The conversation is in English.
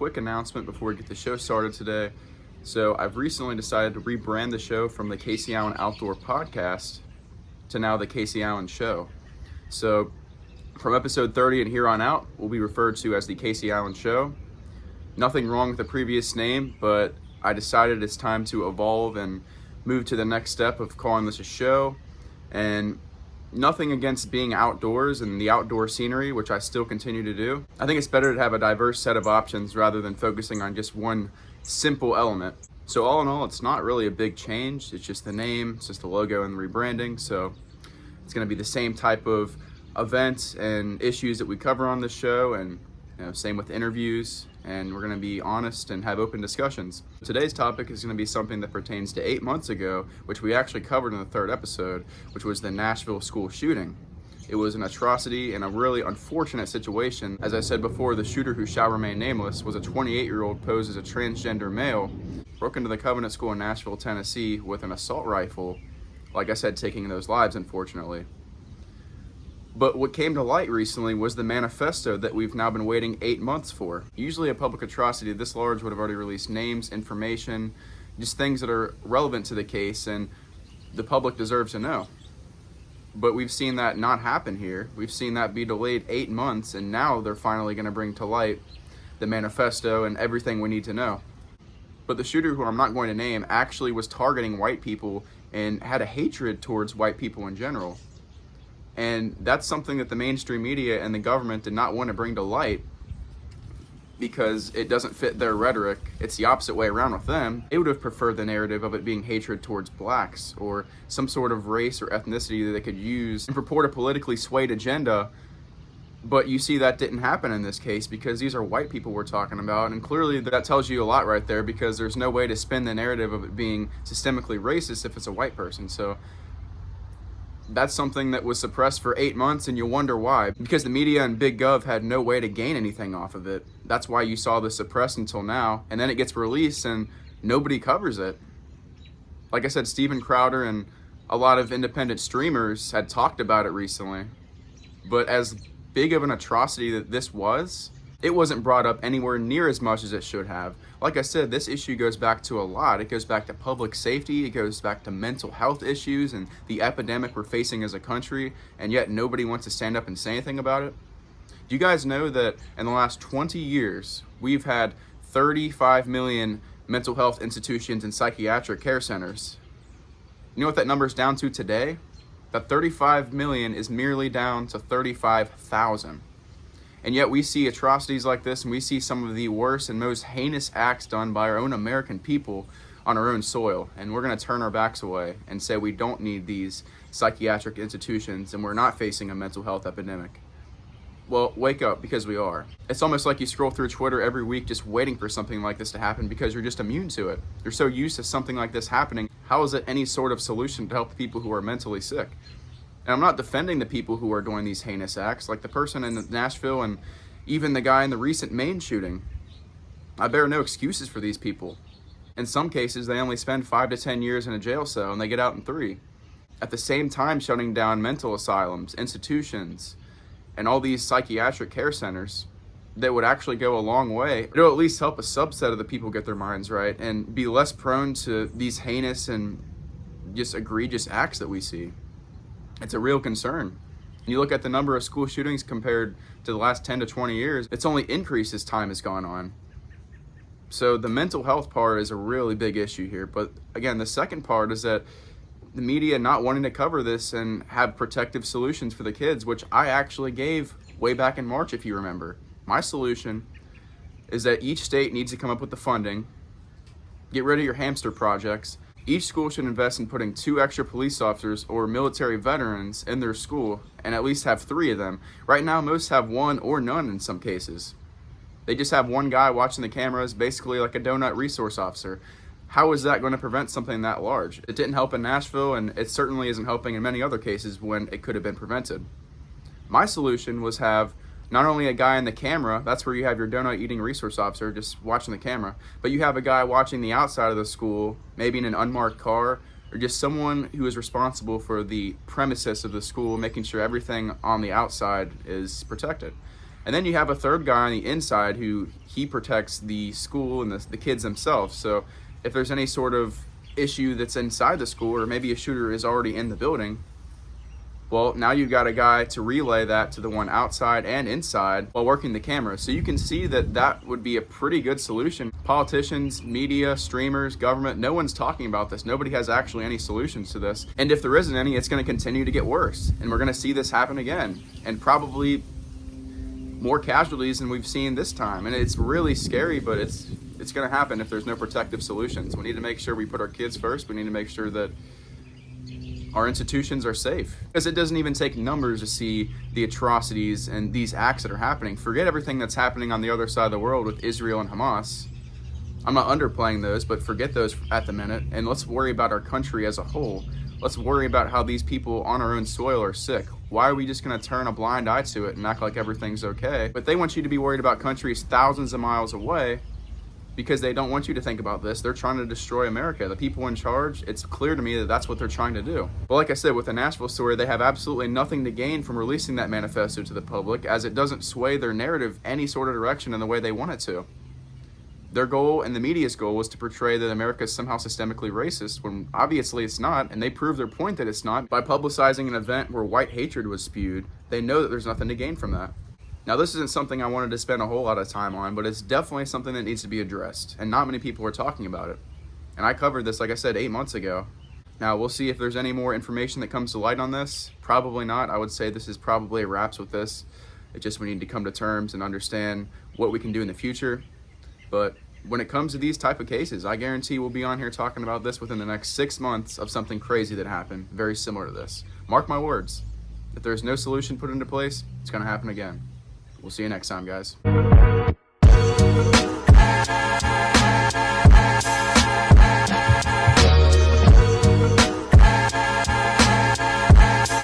quick announcement before we get the show started today. So I've recently decided to rebrand the show from the Kacee Outdoor Podcast to now the Kacee Allen Show. So from episode 30 and here on out, we'll be referred to as the Kacee Allen Show. Nothing wrong with the previous name, but I decided it's time to evolve and move to the next step of calling this a show. And nothing against being outdoors and the outdoor scenery, which I still continue to do. I think it's better to have a diverse set of options rather than focusing on just one simple element. So all in all, it's not really a big change. It's just the name, it's just the logo and the rebranding. So it's going to be the same type of events and issues that we cover on this show, and same with interviews, and we're going to be honest and have open discussions. Today's topic is going to be something that pertains to 8 months ago, which we actually covered in the third episode, which was the Nashville School Shooting. It was an atrocity and a really unfortunate situation. As I said before, the shooter, who shall remain nameless, was a 28-year-old posed as a transgender male, broke into the Covenant School in Nashville, Tennessee with an assault rifle, like I said, taking those lives, unfortunately. But what came to light recently was the Manifesto that we've now been waiting 8 months for. Usually a public atrocity this large would have already released names, information, just things that are relevant to the case, and the public deserves to know. But we've seen that not happen here. We've seen that be delayed 8 months, and now they're finally going to bring to light the Manifesto and everything we need to know. But the shooter, who I'm not going to name, actually was targeting white people and had a hatred towards white people in general. And that's something that the mainstream media and the government did not want to bring to light because it doesn't fit their rhetoric. It's the opposite way around with them. They would have preferred the narrative of it being hatred towards blacks or some sort of race or ethnicity that they could use and purport a politically swayed agenda. But you see that didn't happen in this case because these are white people we're talking about. And clearly that tells you a lot right there, because there's no way to spin the narrative of it being systemically racist if it's a white person. So that's something that was suppressed for 8 months, and you wonder why. Because the media and Big Gov had no way to gain anything off of it. That's why you saw this suppressed until now, and then it gets released and nobody covers it. Like I said, Steven Crowder and a lot of independent streamers had talked about it recently, but as big of an atrocity that this was, it wasn't brought up anywhere near as much as it should have. Like I said, this issue goes back to a lot. It goes back to public safety, it goes back to mental health issues and the epidemic we're facing as a country, and yet nobody wants to stand up and say anything about it. Do you guys know that in the last 20 years, we've had 35 million mental health institutions and psychiatric care centers? You know what that number is down to today? That 35 million is merely down to 35,000. And yet we see atrocities like this, and we see some of the worst and most heinous acts done by our own American people on our own soil. And we're going to turn our backs away and say we don't need these psychiatric institutions and we're not facing a mental health epidemic. Well, wake up, because we are. It's almost like you scroll through Twitter every week just waiting for something like this to happen because you're just immune to it. You're so used to something like this happening. How is it any sort of solution to help the people who are mentally sick? And I'm not defending the people who are doing these heinous acts, like the person in Nashville and even the guy in the recent Maine shooting. I bear no excuses for these people. In some cases, they only spend 5 to 10 years in a jail cell and they get out in 3. At the same time, shutting down mental asylums, institutions, and all these psychiatric care centers that would actually go a long way. It'll at least help a subset of the people get their minds right and be less prone to these heinous and just egregious acts that we see. It's a real concern. You look at the number of school shootings compared to the last 10 to 20 years, it's only increased as time has gone on. So the mental health part is a really big issue here. But again, the second part is that the media not wanting to cover this and have protective solutions for the kids, which I actually gave way back in March, if you remember. My solution is that each state needs to come up with the funding, get rid of your hamster projects. Each school should invest in putting 2 extra police officers or military veterans in their school, and at least have 3 of them. Right now, most have 1 or none in some cases. They just have 1 guy watching the cameras, basically like a donut resource officer. How is that going to prevent something that large? It didn't help in Nashville, and it certainly isn't helping in many other cases when it could have been prevented. My solution was have not only a guy in the camera, that's where you have your donut eating resource officer just watching the camera, but you have a guy watching the outside of the school, maybe in an unmarked car, or just someone who is responsible for the premises of the school, making sure everything on the outside is protected. And then you have a third guy on the inside who he protects the school and the kids themselves. So if there's any sort of issue that's inside the school, or maybe a shooter is already in the building, well, now you've got a guy to relay that to the one outside and inside while working the camera. So you can see that that would be a pretty good solution. Politicians, media, streamers, government, no one's talking about this. Nobody has actually any solutions to this. And if there isn't any, it's going to continue to get worse. And we're going to see this happen again, and probably more casualties than we've seen this time. And it's really scary, but it's going to happen if there's no protective solutions. We need to make sure we put our kids first. We need to make sure that our institutions are safe, because it doesn't even take numbers to see the atrocities and these acts that are happening. Forget everything that's happening on the other side of the world with Israel and Hamas. I'm not underplaying those, but forget those at the minute, and let's worry about our country as a whole. Let's worry about how these people on our own soil are sick. Why are we just going to turn a blind eye to it and act like everything's okay? But they want you to be worried about countries thousands of miles away, because they don't want you to think about this. They're trying to destroy America. The people in charge, it's clear to me that that's what they're trying to do. But like I said, with the Nashville story, they have absolutely nothing to gain from releasing that manifesto to the public, as it doesn't sway their narrative any sort of direction in the way they want it to. Their goal, and the media's goal, was to portray that America is somehow systemically racist, when obviously it's not, and they prove their point that it's not by publicizing an event where white hatred was spewed. They know that there's nothing to gain from that. Now, this isn't something I wanted to spend a whole lot of time on, but it's definitely something that needs to be addressed, and not many people are talking about it. And I covered this, like I said, 8 months ago. Now, we'll see if there's any more information that comes to light on this. Probably not. I would say this is probably a wraps with this. It's just we need to come to terms and understand what we can do in the future. But when it comes to these type of cases, I guarantee we'll be on here talking about this within the next 6 months of something crazy that happened, very similar to this. Mark my words. If there's no solution put into place, it's going to happen again. We'll see you next time, guys.